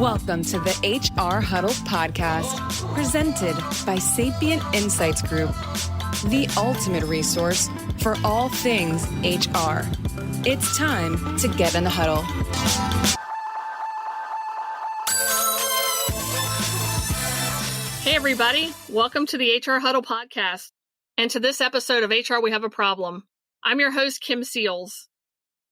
Welcome to the HR Huddle podcast, presented by Sapient Insights Group, the ultimate resource for all things HR. It's time to get in the huddle. Hey, everybody. Welcome to the HR Huddle podcast. And to this episode of HR We Have a Problem. I'm your host, Kim Seals.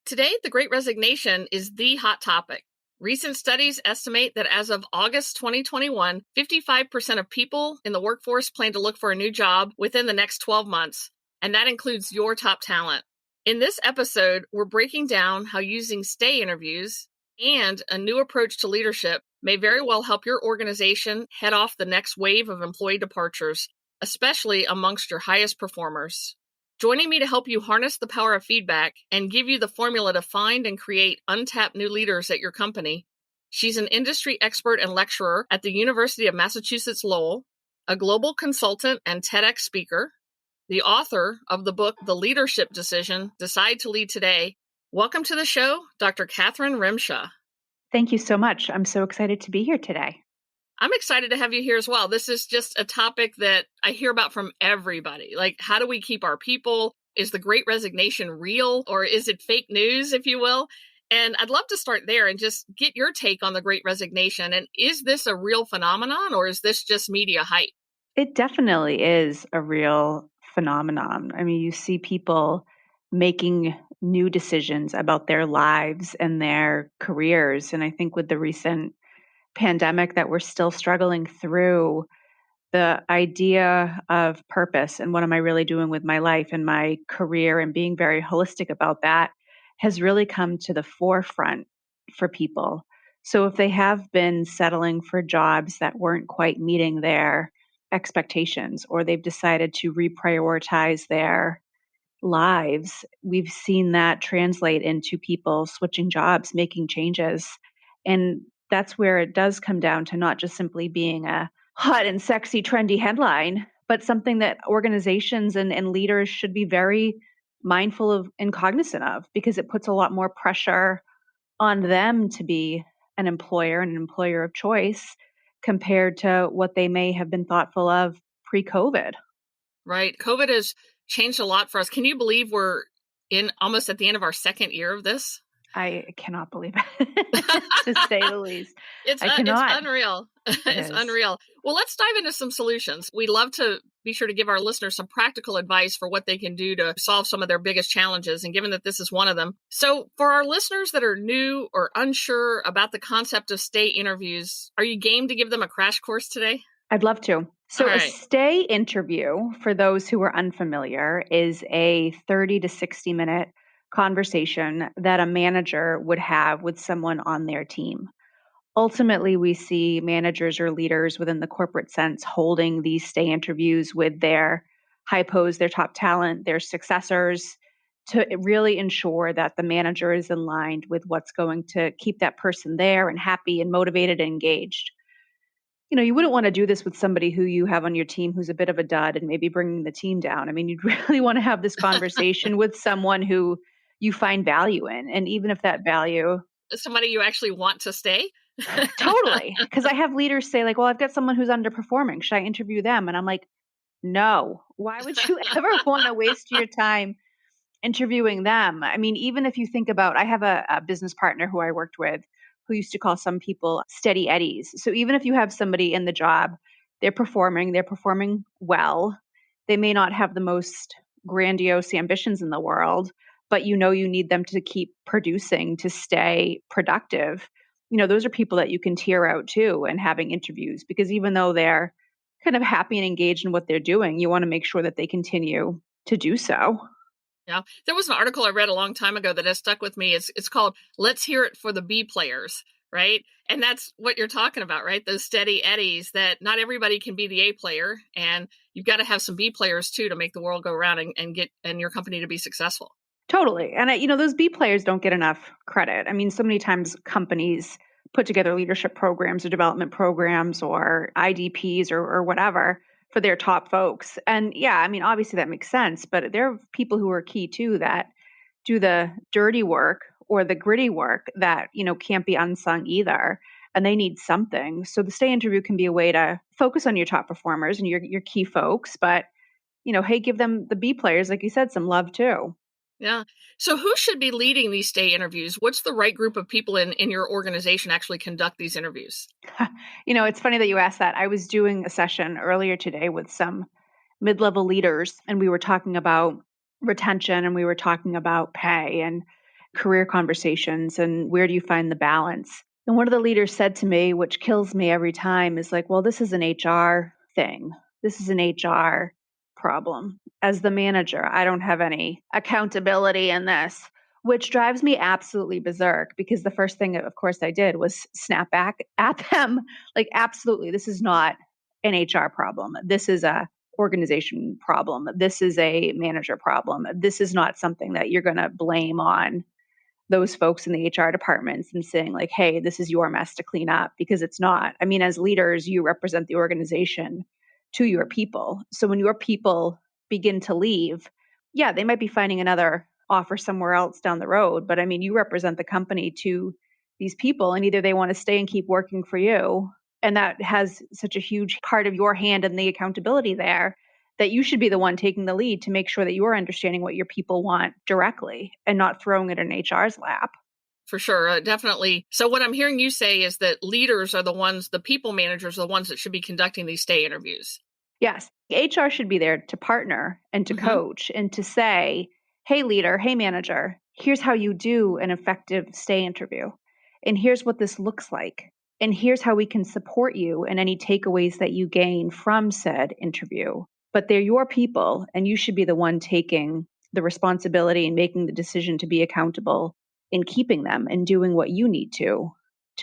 Today, the Great Resignation is the hot topic. Recent studies estimate that as of August 2021, 55% of people in the workforce plan to look for a new job within the next 12 months, and that includes your top talent. In this episode, we're breaking down how using stay interviews and a new approach to leadership may very well help your organization head off the next wave of employee departures, especially amongst your highest performers. Joining me to help you harness the power of feedback and give you the formula to find and create untapped new leaders at your company, she's an industry expert and lecturer at the University of Massachusetts Lowell, a global consultant and TEDx speaker, the author of the book, The Leadership Decision, Decide to Lead Today. Welcome to the show, Dr. Catherine Rymsha. Thank you so much. I'm so excited to be here today. I'm excited to have you here as well. This is just a topic that I hear about from everybody. Like, how do we keep our people? Is the Great Resignation real, or is it fake news, if you will? And I'd love to start there and just get your take on the Great Resignation. And is this a real phenomenon, or is this just media hype? It definitely is a real phenomenon. I mean, you see people making new decisions about their lives and their careers. And I think with the recent pandemic that we're still struggling through, the idea of purpose and what am I really doing with my life and my career and being very holistic about that has really come to the forefront for people. So if they have been settling for jobs that weren't quite meeting their expectations, or they've decided to reprioritize their lives, we've seen that translate into people switching jobs, making changes. And that's where it does come down to not just simply being a hot and sexy, trendy headline, but something that organizations and leaders should be very mindful of and cognizant of, because it puts a lot more pressure on them to be an employer and an employer of choice compared to what they may have been thoughtful of pre-COVID. Right. COVID has changed a lot for us. Can you believe we're in almost at the end of our second year of this? I cannot believe it, to say the least. It's unreal. It's unreal. Well, let's dive into some solutions. We'd love to be sure to give our listeners some practical advice for what they can do to solve some of their biggest challenges, and given that this is one of them. So for our listeners that are new or unsure about the concept of stay interviews, are you game to give them a crash course today? I'd love to. So a stay interview, for those who are unfamiliar, is a 30 to 60 minute conversation that a manager would have with someone on their team. Ultimately, we see managers or leaders within the corporate sense holding these stay interviews with their hypos, their top talent, their successors, to really ensure that the manager is aligned with what's going to keep that person there and happy and motivated and engaged. You know, you wouldn't want to do this with somebody who you have on your team who's a bit of a dud and maybe bringing the team down. I mean, you'd really want to have this conversation with someone who you find value in. And even if that value... Somebody you actually want to stay? Totally. Because I have leaders say like, well, I've got someone who's underperforming. Should I interview them? And I'm like, no. Why would you ever want to waste your time interviewing them? I mean, even if you think about, I have a business partner who I worked with who used to call some people steady eddies. So even if you have somebody in the job, they're performing well. They may not have the most grandiose ambitions in the world, but you know you need them to keep producing, to stay productive. You know, those are people that you can tier out too and having interviews, because even though they're kind of happy and engaged in what they're doing, you want to make sure that they continue to do so. Yeah. There was an article I read a long time ago that has stuck with me. It's called Let's Hear It for the B Players, right? And that's what you're talking about, right? Those steady eddies, that not everybody can be the A player, and you've got to have some B players too to make the world go around and get your company to be successful. Totally. And, those B players don't get enough credit. I mean, so many times companies put together leadership programs or development programs or IDPs or whatever for their top folks. And yeah, I mean, obviously that makes sense, but there are people who are key too that do the dirty work or the gritty work that, can't be unsung either. and they need something. So the stay interview can be a way to focus on your top performers and your key folks, but hey, give them the B players, like you said, some love too. Yeah. So who should be leading these stay interviews? What's the right group of people in your organization actually conduct these interviews? It's funny that you asked that. I was doing a session earlier today with some mid-level leaders, and we were talking about retention, and we were talking about pay and career conversations and where do you find the balance. And one of the leaders said to me, which kills me every time, is like, well, this is an HR thing. This is an HR problem. As the manager, I don't have any accountability in this, which drives me absolutely berserk because the first thing, of course, I did was snap back at them. Like, absolutely, this is not an HR problem. This is a organization problem. This is a manager problem. This is not something that you're going to blame on those folks in the HR departments and saying like, hey, this is your mess to clean up, because it's not. I mean, as leaders, you represent the organization to your people. So when your people begin to leave, yeah, they might be finding another offer somewhere else down the road. But I mean, you represent the company to these people, and either they want to stay and keep working for you. And that has such a huge part of your hand and the accountability there, that you should be the one taking the lead to make sure that you're understanding what your people want directly and not throwing it in HR's lap. For sure, definitely. So what I'm hearing you say is that leaders are the ones, the people managers are the ones that should be conducting these stay interviews. Yes, HR should be there to partner and to coach and to say, hey, leader, hey, manager, here's how you do an effective stay interview. And here's what this looks like. And here's how we can support you in any takeaways that you gain from said interview. But they're your people, and you should be the one taking the responsibility and making the decision to be accountable in keeping them and doing what you need to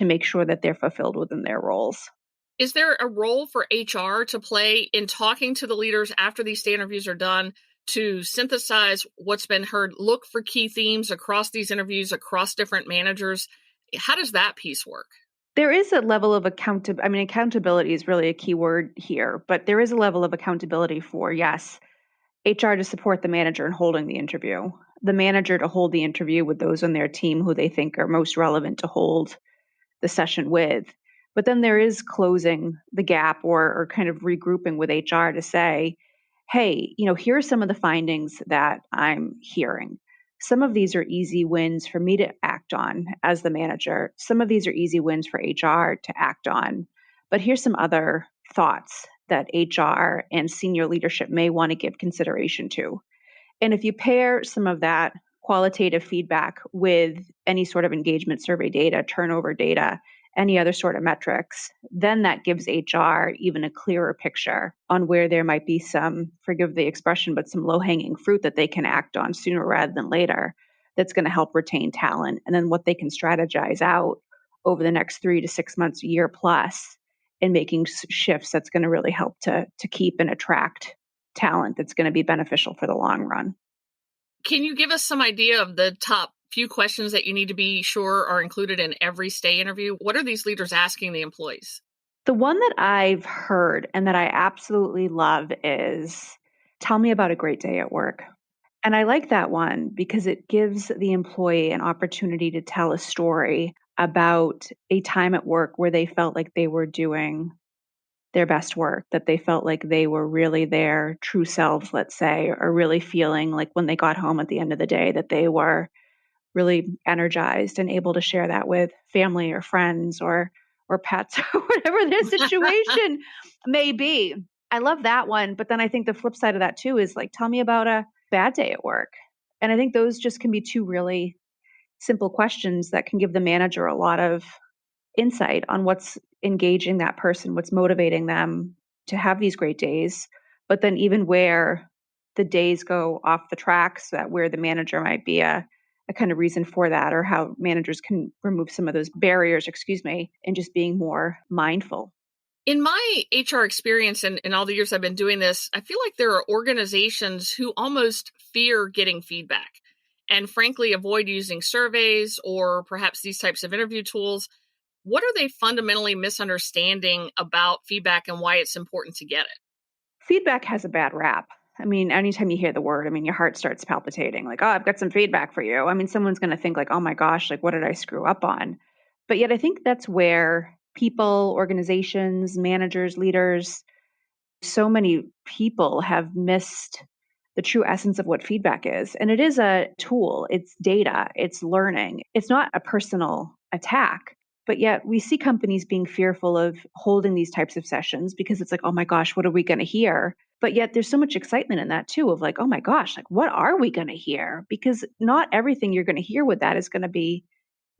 make sure that they're fulfilled within their roles. Is there a role for HR to play in talking to the leaders after these stay interviews are done to synthesize what's been heard, look for key themes across these interviews, across different managers? How does that piece work? There is a level of accountability is really a key word here, but there is a level of accountability for, yes, HR to support the manager in holding the interview, the manager to hold the interview with those on their team who they think are most relevant to hold the session with. But then there is closing the gap or kind of regrouping with HR to say, hey, here are some of the findings that I'm hearing. Some of these are easy wins for me to act on as the manager. Some of these are easy wins for HR to act on. But here's some other thoughts that HR and senior leadership may want to give consideration to. And if you pair some of that qualitative feedback with any sort of engagement survey data, turnover data, any other sort of metrics, then that gives HR even a clearer picture on where there might be some, forgive the expression, but some low-hanging fruit that they can act on sooner rather than later that's going to help retain talent, and then what they can strategize out over the next 3 to 6 months, a year plus, in making shifts that's going to really help to keep and attract talent that's going to be beneficial for the long run. Can you give us some idea of the top few questions that you need to be sure are included in every stay interview? What are these leaders asking the employees? The one that I've heard and that I absolutely love is, tell me about a great day at work. And I like that one because it gives the employee an opportunity to tell a story about a time at work where they felt like they were doing their best work, that they felt like they were really their true selves, let's say, or really feeling like when they got home at the end of the day that they were really energized and able to share that with family or friends or pets or whatever their situation may be. I love that one. But then I think the flip side of that too is like, tell me about a bad day at work. And I think those just can be two really simple questions that can give the manager a lot of insight on what's engaging that person, what's motivating them to have these great days. But then even where the days go off the tracks, that where the manager might be a kind of reason for that, or how managers can remove some of those barriers, and just being more mindful. In my HR experience and in all the years I've been doing this, I feel like there are organizations who almost fear getting feedback and frankly avoid using surveys or perhaps these types of interview tools. What are they fundamentally misunderstanding about feedback and why it's important to get it? Feedback has a bad rap. I mean, anytime you hear the word, your heart starts palpitating like, oh, I've got some feedback for you. Someone's going to think like, oh my gosh, like what did I screw up on? But yet I think that's where people, organizations, managers, leaders, so many people have missed the true essence of what feedback is. And it is a tool, it's data, it's learning. It's not a personal attack. But yet we see companies being fearful of holding these types of sessions because it's like, oh my gosh, what are we going to hear? But yet there's so much excitement in that too of like, oh my gosh, like what are we going to hear? Because not everything you're going to hear with that is going to be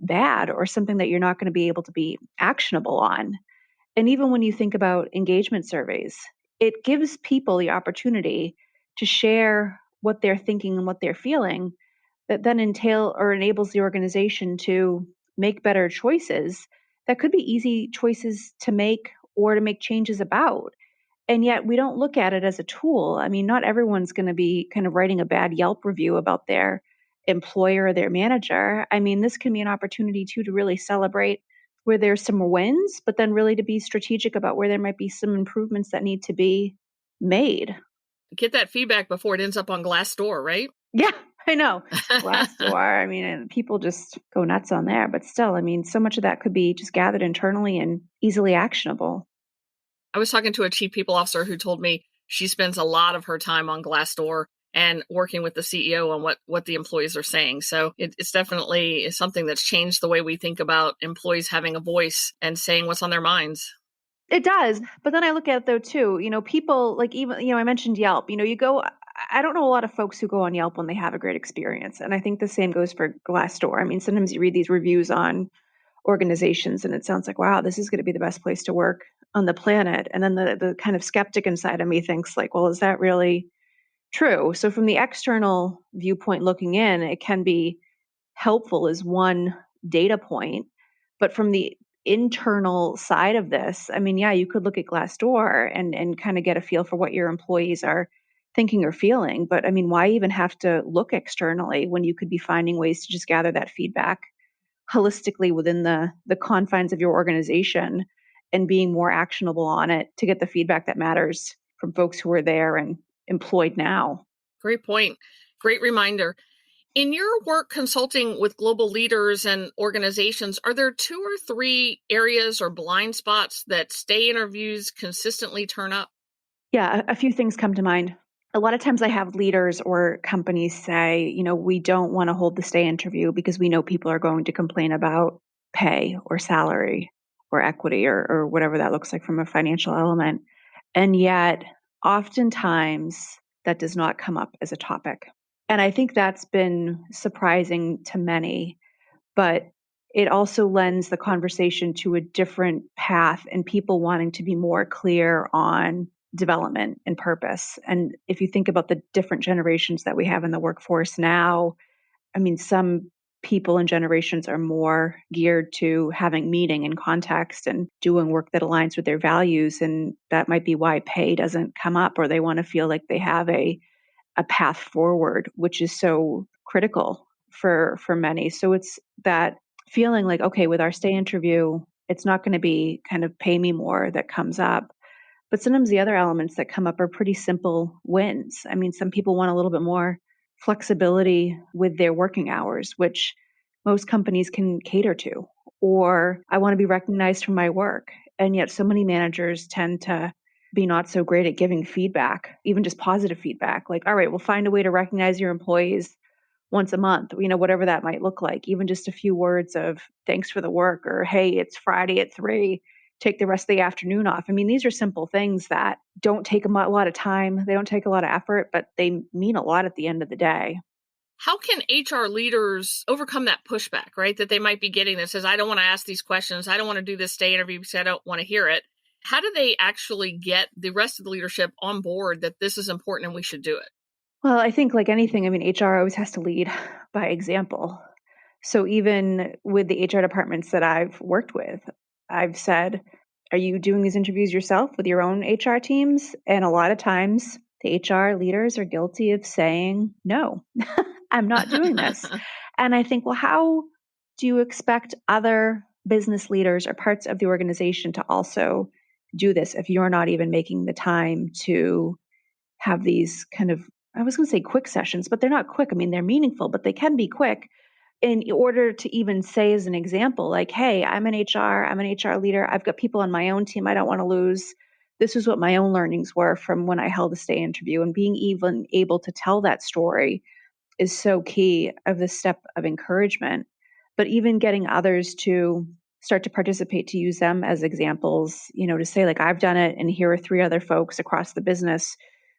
bad or something that you're not going to be able to be actionable on. And even when you think about engagement surveys, it gives people the opportunity to share what they're thinking and what they're feeling that then enables the organization to make better choices that could be easy choices to make or to make changes about. And yet we don't look at it as a tool. I mean, not everyone's going to be kind of writing a bad Yelp review about their employer or their manager. I mean, this can be an opportunity too to really celebrate where there's some wins, but then really to be strategic about where there might be some improvements that need to be made. Get that feedback before it ends up on Glassdoor, right? Yeah, I know. Glassdoor, I mean, and people just go nuts on there. But still, I mean, so much of that could be just gathered internally and easily actionable. I was talking to a chief people officer who told me she spends a lot of her time on Glassdoor and working with the CEO on what the employees are saying. So it's definitely something that's changed the way we think about employees having a voice and saying what's on their minds. It does. But then I look at it though, too, people like even, I mentioned Yelp, I don't know a lot of folks who go on Yelp when they have a great experience. And I think the same goes for Glassdoor. I mean, sometimes you read these reviews on organizations and it sounds like, wow, this is going to be the best place to work on the planet. And then the kind of skeptic inside of me thinks like, well, is that really true? So from the external viewpoint looking in, it can be helpful as one data point. But from the internal side of this, I mean, yeah, you could look at Glassdoor and kind of get a feel for what your employees are thinking or feeling. But I mean, why even have to look externally when you could be finding ways to just gather that feedback holistically within the confines of your organization and being more actionable on it to get the feedback that matters from folks who are there and employed now. Great point. Great reminder. In your work consulting with global leaders and organizations, are there 2 or 3 areas or blind spots that stay interviews consistently turn up? Yeah, a few things come to mind. A lot of times I have leaders or companies say, we don't want to hold the stay interview because we know people are going to complain about pay or salary or equity or whatever that looks like from a financial element. And yet, oftentimes, that does not come up as a topic. And I think that's been surprising to many, but it also lends the conversation to a different path and people wanting to be more clear on development and purpose. And if you think about the different generations that we have in the workforce now, I mean, some people and generations are more geared to having meaning and context and doing work that aligns with their values. And that might be why pay doesn't come up, or they want to feel like they have a path forward, which is so critical for many. So it's that feeling like, okay, with our stay interview, it's not going to be kind of pay me more that comes up. But sometimes the other elements that come up are pretty simple wins. I mean, some people want a little bit more flexibility with their working hours, which most companies can cater to. Or I want to be recognized for my work. And yet so many managers tend to be not so great at giving feedback, even just positive feedback. Like, all right, we'll find a way to recognize your employees once a month, whatever that might look like, even just a few words of thanks for the work or, hey, it's Friday at 3, take the rest of the afternoon off. I mean, these are simple things that don't take a lot of time. They don't take a lot of effort, but they mean a lot at the end of the day. How can HR leaders overcome that pushback, right? That they might be getting that says, I don't want to ask these questions. I don't want to do this stay interview because I don't want to hear it. How do they actually get the rest of the leadership on board that this is important and we should do it? Well, I think like anything, I mean, HR always has to lead by example. So even with the HR departments that I've worked with, I've said, are you doing these interviews yourself with your own HR teams? And a lot of times the HR leaders are guilty of saying, no, I'm not doing this. And I think, well, how do you expect other business leaders or parts of the organization to also do this if you're not even making the time to have these kind of, I was going to say quick sessions, but they're not quick. I mean, they're meaningful, but they can be quick in order to even say as an example, like, hey, I'm an HR leader. I've got people on my own team I don't want to lose. This is what my own learnings were from when I held a stay interview, and being even able to tell that story is so key of the step of encouragement. But even getting others to start to participate, to use them as examples, to say like, I've done it and here are 3 other folks across the business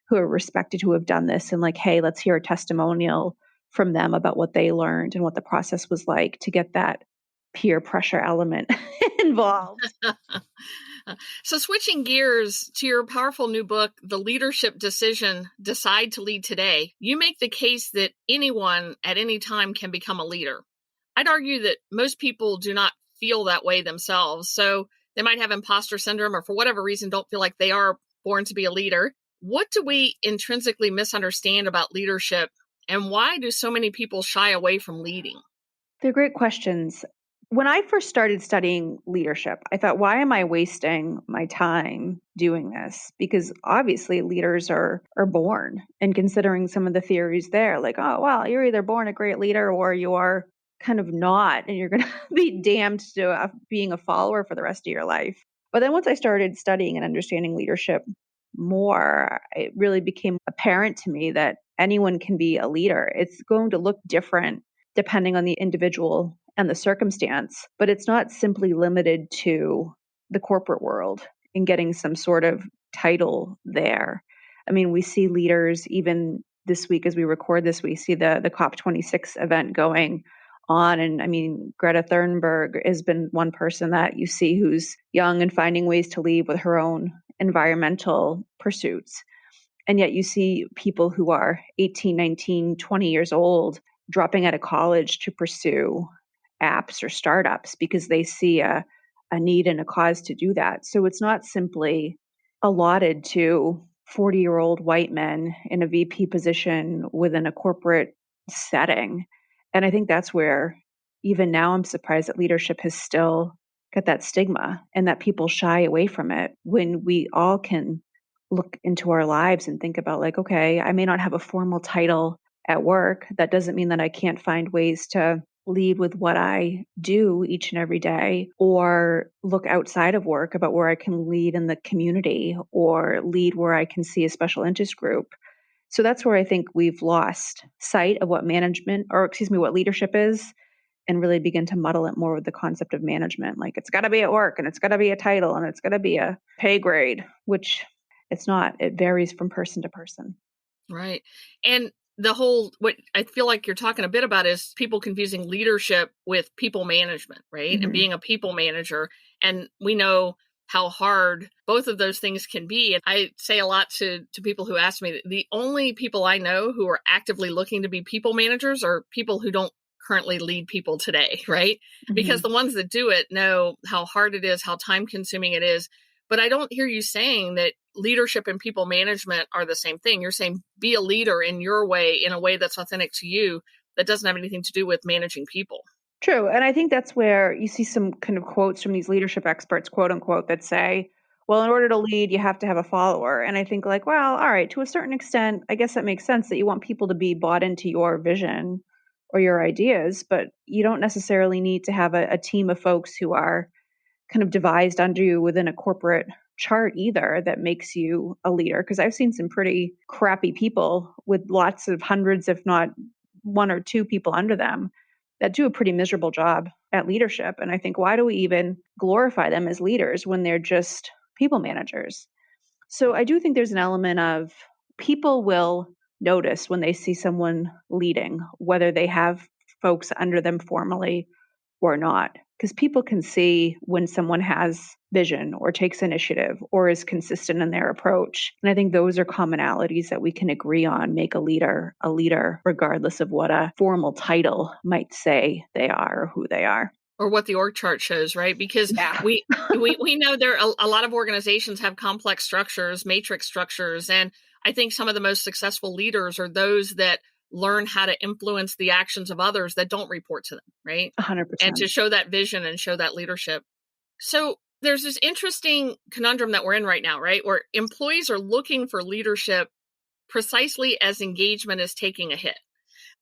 who are respected who have done this, and like, hey, let's hear a testimonial from them about what they learned and what the process was like, to get that peer pressure element involved. So switching gears to your powerful new book, The Leadership Decision, Decide to Lead Today, you make the case that anyone at any time can become a leader. I'd argue that most people do not feel that way themselves. So they might have imposter syndrome, or for whatever reason don't feel like they are born to be a leader. What do we intrinsically misunderstand about leadership, and why do so many people shy away from leading? They're great questions. When I first started studying leadership, I thought, why am I wasting my time doing this? Because obviously leaders are born, and considering some of the theories there, like, oh, well, you're either born a great leader or you are kind of not, and you're going to be damned to being a follower for the rest of your life. But then once I started studying and understanding leadership more, it really became apparent to me that anyone can be a leader. It's going to look different depending on the individual and the circumstance, but it's not simply limited to the corporate world and getting some sort of title there. I mean, we see leaders even this week as we record this, we see the COP26 event going on. And I mean, Greta Thunberg has been one person that you see who's young and finding ways to lead with her own environmental pursuits. And yet you see people who are 18, 19, 20 years old dropping out of college to pursue apps or startups because they see a need and a cause to do that. So it's not simply allotted to 40-year-old white men in a VP position within a corporate setting. And I think that's where even now I'm surprised that leadership has still got that stigma and that people shy away from it, when we all can look into our lives and think about like, okay, I may not have a formal title at work. That doesn't mean that I can't find ways to lead with what I do each and every day, or look outside of work about where I can lead in the community or lead where I can see a special interest group. So that's where I think we've lost sight of what what leadership is, and really begin to muddle it more with the concept of management. Like, it's got to be at work, and it's got to be a title, and it's got to be a pay grade, which it's not. It varies from person to person. Right. And what I feel like you're talking a bit about is people confusing leadership with people management, right? Mm-hmm. And being a people manager. And we know how hard both of those things can be. And I say a lot to people who ask me, that the only people I know who are actively looking to be people managers are people who don't currently lead people today, right? Mm-hmm. Because the ones that do it know how hard it is, how time consuming it is. But I don't hear you saying that leadership and people management are the same thing. You're saying be a leader in your way, in a way that's authentic to you, that doesn't have anything to do with managing people. True. And I think that's where you see some kind of quotes from these leadership experts, quote unquote, that say, well, in order to lead, you have to have a follower. And I think like, well, all right, to a certain extent, I guess that makes sense that you want people to be bought into your vision or your ideas, but you don't necessarily need to have a team of folks who are kind of devised under you within a corporate chart either that makes you a leader. Because I've seen some pretty crappy people with lots of hundreds, if not 1 or 2 people under them, that do a pretty miserable job at leadership. And I think, why do we even glorify them as leaders when they're just people managers? So I do think there's an element of people will notice when they see someone leading, whether they have folks under them formally or not, because people can see when someone has vision or takes initiative or is consistent in their approach. And I think those are commonalities that we can agree on make a leader, regardless of what a formal title might say they are or who they are. Or what the org chart shows, right? Because we know there are a lot of organizations have complex structures, matrix structures. And I think some of the most successful leaders are those that learn how to influence the actions of others that don't report to them, right? 100%. And to show that vision and show that leadership. So there's this interesting conundrum that we're in right now, right? Where employees are looking for leadership precisely as engagement is taking a hit.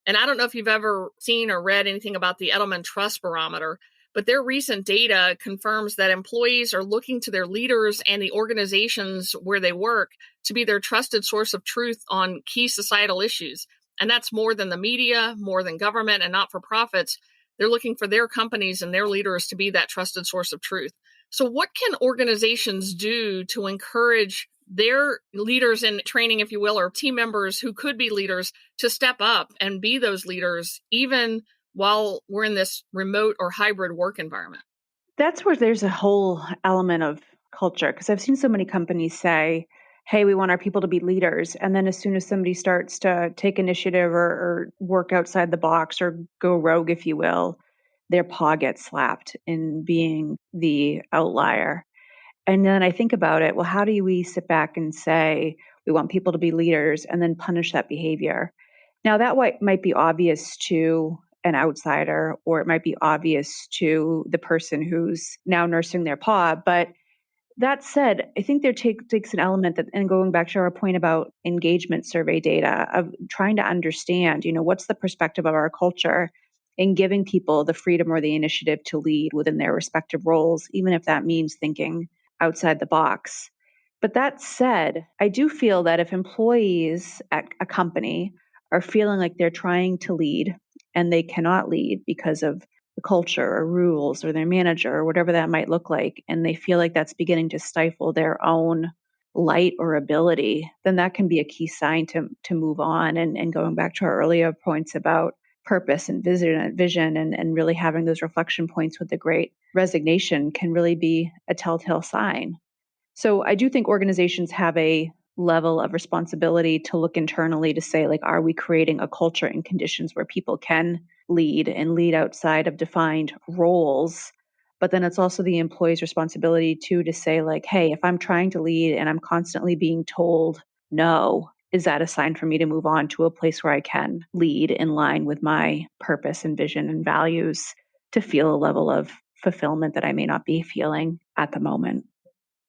And I don't know if you've ever seen or read anything about the Edelman Trust Barometer, but their recent data confirms that employees are looking to their leaders and the organizations where they work to be their trusted source of truth on key societal issues. And that's more than the media, more than government and not-for-profits. They're looking for their companies and their leaders to be that trusted source of truth. So what can organizations do to encourage their leaders in training, if you will, or team members who could be leaders to step up and be those leaders, even while we're in this remote or hybrid work environment? That's where there's a whole element of culture, because I've seen so many companies say, hey, we want our people to be leaders. And then as soon as somebody starts to take initiative or work outside the box or go rogue, if you will, their paw gets slapped in being the outlier. And then I think about it, well, how do we sit back and say we want people to be leaders and then punish that behavior? Now, that might be obvious to an outsider, or it might be obvious to the person who's now nursing their paw. But that said, I think there takes an element that, and going back to our point about engagement survey data, of trying to understand, what's the perspective of our culture and giving people the freedom or the initiative to lead within their respective roles, even if that means thinking outside the box. But that said, I do feel that if employees at a company are feeling like they're trying to lead and they cannot lead because of the culture or rules or their manager or whatever that might look like, and they feel like that's beginning to stifle their own light or ability, then that can be a key sign to move on. And going back to our earlier points about purpose and vision and really having those reflection points with the great resignation can really be a telltale sign. So I do think organizations have a level of responsibility to look internally to say, like, are we creating a culture and conditions where people can lead and lead outside of defined roles? But then it's also the employee's responsibility too to say, like, hey, if I'm trying to lead and I'm constantly being told no, is that a sign for me to move on to a place where I can lead in line with my purpose and vision and values to feel a level of fulfillment that I may not be feeling at the moment?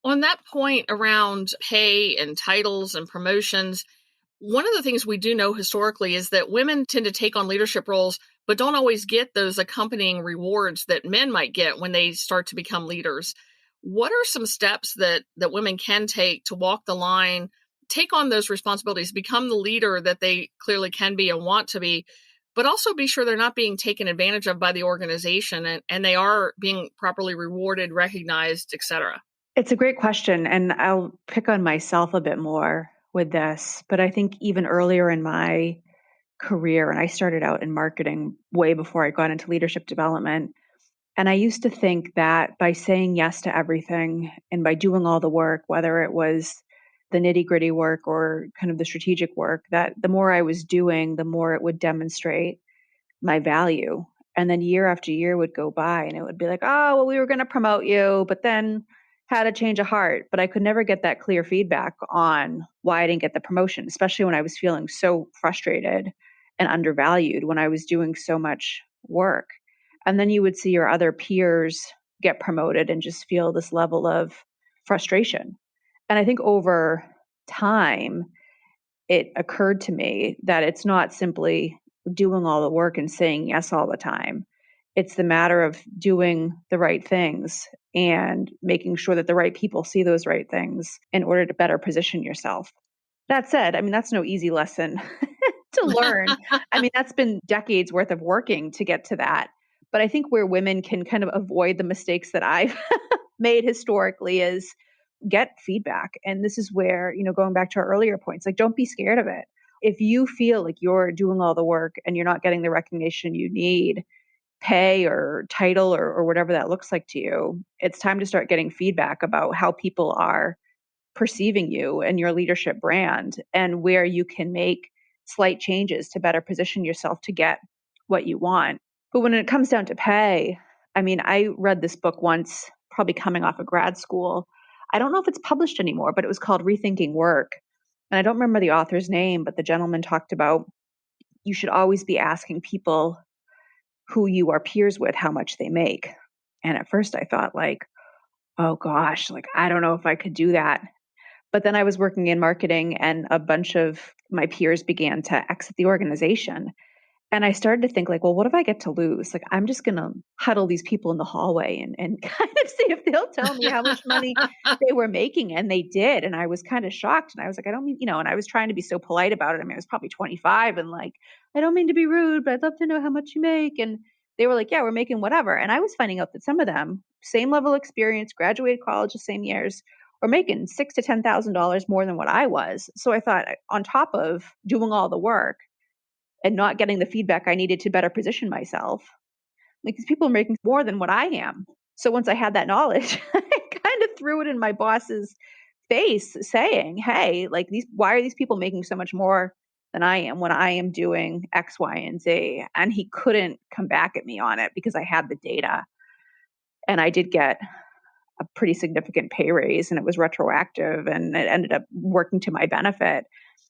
On that point around pay and titles and promotions, one of the things we do know historically is that women tend to take on leadership roles, but don't always get those accompanying rewards that men might get when they start to become leaders. What are some steps that women can take to walk the line, take on those responsibilities, become the leader that they clearly can be and want to be, but also be sure they're not being taken advantage of by the organization and they are being properly rewarded, recognized, et cetera? It's a great question, and I'll pick on myself a bit more with this, but I think even earlier in my career, and I started out in marketing way before I got into leadership development, and I used to think that by saying yes to everything and by doing all the work, whether it was the nitty-gritty work or kind of the strategic work, that the more I was doing, the more it would demonstrate my value. And then year after year would go by and it would be like, oh, well, we were going to promote you, but then had a change of heart. But I could never get that clear feedback on why I didn't get the promotion, especially when I was feeling so frustrated and undervalued when I was doing so much work. And then you would see your other peers get promoted and just feel this level of frustration. And I think over time, it occurred to me that it's not simply doing all the work and saying yes all the time. It's the matter of doing the right things and making sure that the right people see those right things in order to better position yourself. That said, I mean, that's no easy lesson to learn. I mean, that's been decades worth of working to get to that. But I think where women can kind of avoid the mistakes that I've made historically is get feedback. And this is where, going back to our earlier points, like, don't be scared of it. If you feel like you're doing all the work and you're not getting the recognition you need, pay or title or whatever that looks like to you, it's time to start getting feedback about how people are perceiving you and your leadership brand and where you can make slight changes to better position yourself to get what you want. But when it comes down to pay, I mean, I read this book once, probably coming off of grad school. I don't know if it's published anymore, but it was called Rethinking Work. And I don't remember the author's name, but the gentleman talked about you should always be asking people who you are peers with how much they make. And at first I thought, like, oh gosh, like, I don't know if I could do that. But then I was working in marketing and a bunch of my peers began to exit the organization. And I started to think like, well, what if I get to lose? Like, I'm just going to huddle these people in the hallway and kind of see if they'll tell me how much money they were making. And they did. And I was kind of shocked. And I was like, I don't mean, and I was trying to be so polite about it. I mean, I was probably 25 and like, I don't mean to be rude, but I'd love to know how much you make. And they were like, yeah, we're making whatever. And I was finding out that some of them, same level experience, graduated college the same years, were making $6,000 to $10,000 more than what I was. So I thought, on top of doing all the work, and not getting the feedback I needed to better position myself. Like, these people are making more than what I am. So once I had that knowledge, I kind of threw it in my boss's face saying, hey, like, why are these people making so much more than I am when I am doing X, Y, and Z? And he couldn't come back at me on it because I had the data. And I did get a pretty significant pay raise, and it was retroactive, and it ended up working to my benefit.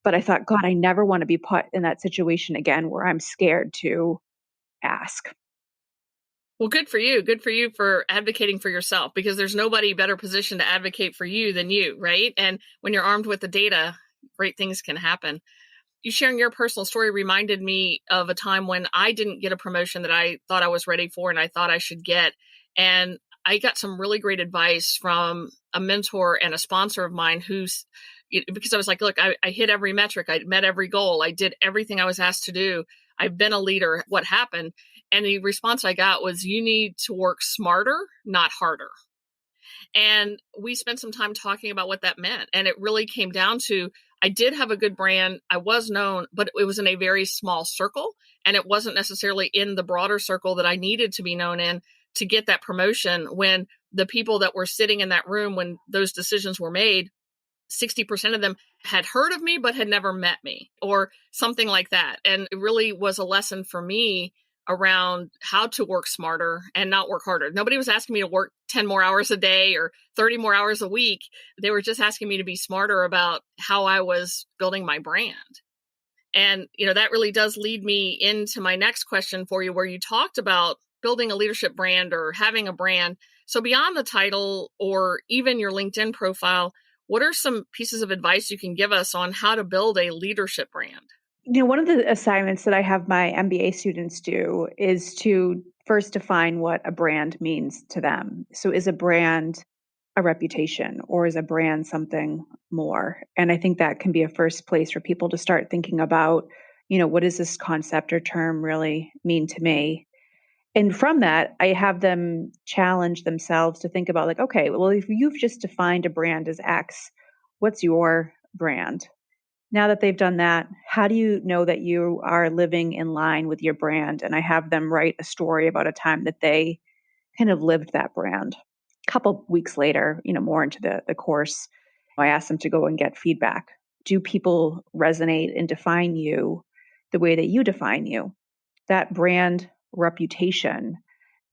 But I thought, God, I never want to be put in that situation again where I'm scared to ask. Well, good for you. Good for you for advocating for yourself, because there's nobody better positioned to advocate for you than you, right? And when you're armed with the data, great things can happen. You sharing your personal story reminded me of a time when I didn't get a promotion that I thought I was ready for and I thought I should get. And I got some really great advice from a mentor and a sponsor of mine because I was like, look, I hit every metric. I met every goal. I did everything I was asked to do. I've been a leader. What happened? And the response I got was, you need to work smarter, not harder. And we spent some time talking about what that meant. And it really came down to, I did have a good brand. I was known, but it was in a very small circle. And it wasn't necessarily in the broader circle that I needed to be known in to get that promotion, when the people that were sitting in that room when those decisions were made, 60% of them had heard of me, but had never met me or something like that. And it really was a lesson for me around how to work smarter and not work harder. Nobody was asking me to work 10 more hours a day or 30 more hours a week. They were just asking me to be smarter about how I was building my brand. And, that really does lead me into my next question for you, where you talked about building a leadership brand or having a brand. So beyond the title or even your LinkedIn profile, what are some pieces of advice you can give us on how to build a leadership brand? One of the assignments that I have my MBA students do is to first define what a brand means to them. So is a brand a reputation, or is a brand something more? And I think that can be a first place for people to start thinking about, what does this concept or term really mean to me? And from that, I have them challenge themselves to think about, like, okay, well, if you've just defined a brand as X, what's your brand? Now that they've done that, how do you know that you are living in line with your brand? And I have them write a story about a time that they kind of lived that brand. A couple weeks later, more into the course, I asked them to go and get feedback. Do people resonate and define you the way that you define you? That brand reputation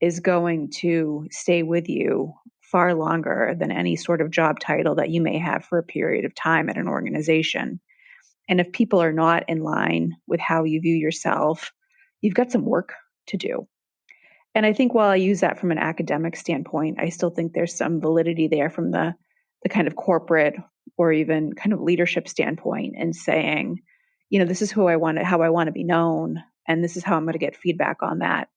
is going to stay with you far longer than any sort of job title that you may have for a period of time at an organization. And if people are not in line with how you view yourself, you've got some work to do. And I think while I use that from an academic standpoint, I still think there's some validity there from the kind of corporate or even kind of leadership standpoint, and saying, this is how I want to be known, and this is how I'm going to get feedback on that.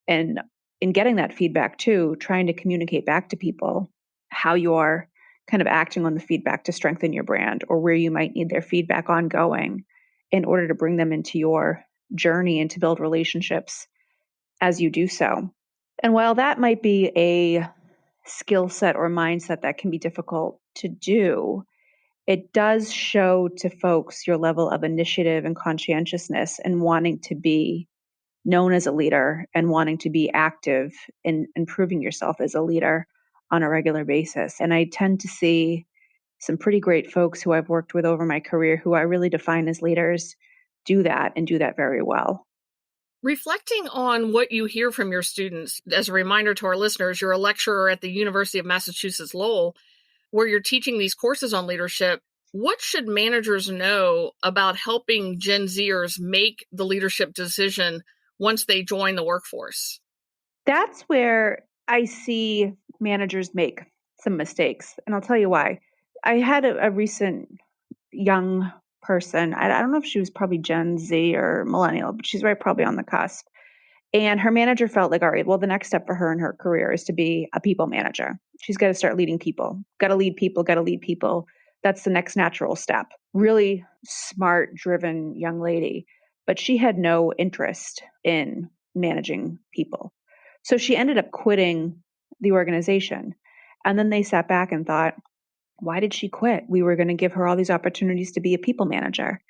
And in getting that feedback too, trying to communicate back to people how you are kind of acting on the feedback to strengthen your brand, or where you might need their feedback ongoing in order to bring them into your journey and to build relationships as you do so. And while that might be a skill set or mindset that can be difficult to do, it does show to folks your level of initiative and conscientiousness and wanting to be known as a leader and wanting to be active in improving yourself as a leader on a regular basis. And I tend to see some pretty great folks who I've worked with over my career, who I really define as leaders, do that and do that very well. Reflecting on what you hear from your students, as a reminder to our listeners, you're a lecturer at the University of Massachusetts Lowell, where you're teaching these courses on leadership. What should managers know about helping Gen Zers make the leadership decision once they join the workforce? That's where I see managers make some mistakes. And I'll tell you why. I had a recent young person. I don't know if she was probably Gen Z or millennial, but she's right probably on the cusp. And her manager felt like, all right, well, the next step for her in her career is to be a people manager. She's got to start leading people, got to lead people, got to lead people. That's the next natural step. Really smart, driven young lady. But she had no interest in managing people. So she ended up quitting the organization. And then they sat back and thought, why did she quit? We were going to give her all these opportunities to be a people manager.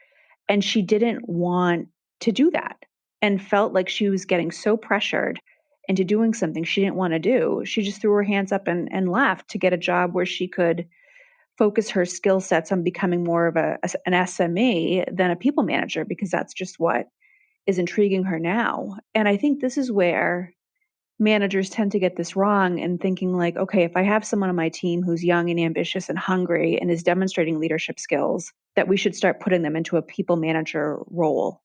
And she didn't want to do that and felt like she was getting so pressured into doing something she didn't want to do. She just threw her hands up and left to get a job where she could focus her skill sets on becoming more of an SME than a people manager, because that's just what is intriguing her now. And I think this is where managers tend to get this wrong and thinking like, okay, if I have someone on my team who's young and ambitious and hungry and is demonstrating leadership skills, that we should start putting them into a people manager role.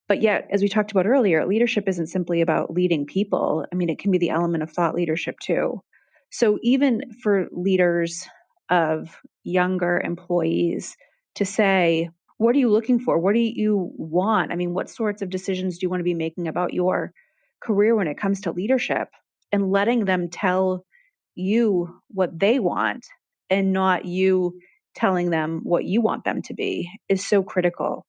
But yet, as we talked about earlier, leadership isn't simply about leading people. I mean, it can be the element of thought leadership too. So even for leaders of younger employees to say, what are you looking for? What do you want? I mean, what sorts of decisions do you want to be making about your career when it comes to leadership? And letting them tell you what they want and not you telling them what you want them to be is so critical.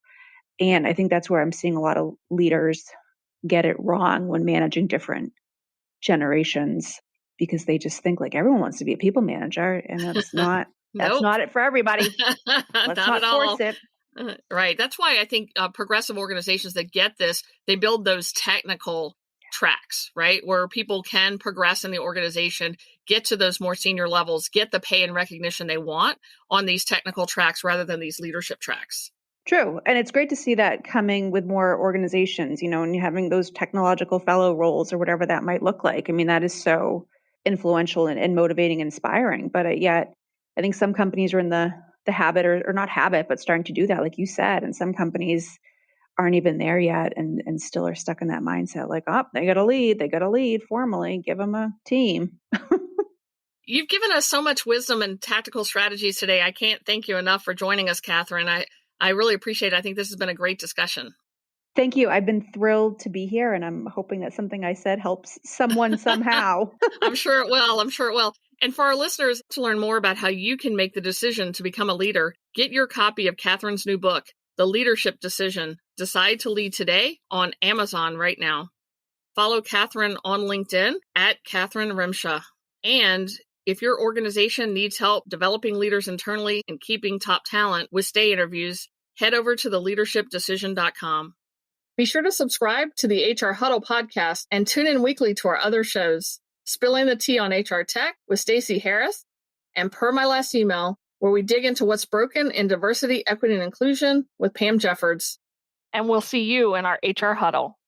And I think that's where I'm seeing a lot of leaders get it wrong when managing different generations, because they just think like everyone wants to be a people manager, and that's not Nope. it for everybody. Let's not at force all. it. Right. That's why I think progressive organizations that get this, they build those technical tracks, right? Where people can progress in the organization, get to those more senior levels, get the pay and recognition they want on these technical tracks rather than these leadership tracks. True. And it's great to see that coming with more organizations, and having those technological fellow roles or whatever that might look like. I mean, that is so influential and motivating and inspiring. But yet, I think some companies are in the habit or not habit, but starting to do that, like you said. And some companies aren't even there yet and still are stuck in that mindset like, oh, they got to lead formally, give them a team. You've given us so much wisdom and tactical strategies today. I can't thank you enough for joining us, Catherine. I really appreciate it. I think this has been a great discussion. Thank you. I've been thrilled to be here, and I'm hoping that something I said helps someone somehow. I'm sure it will. And for our listeners, to learn more about how you can make the decision to become a leader, get your copy of Catherine's new book, The Leadership Decision, Decide to Lead Today, on Amazon right now. Follow Catherine on LinkedIn at Catherine Rymsha. And if your organization needs help developing leaders internally and keeping top talent with stay interviews, head over to theleadershipdecision.com. Be sure to subscribe to the HR Huddle podcast and tune in weekly to our other shows, Spilling the Tea on HR Tech with Stacey Harris, and Per My Last Email, where we dig into what's broken in diversity, equity, and inclusion with Pam Jeffords. And we'll see you in our HR Huddle.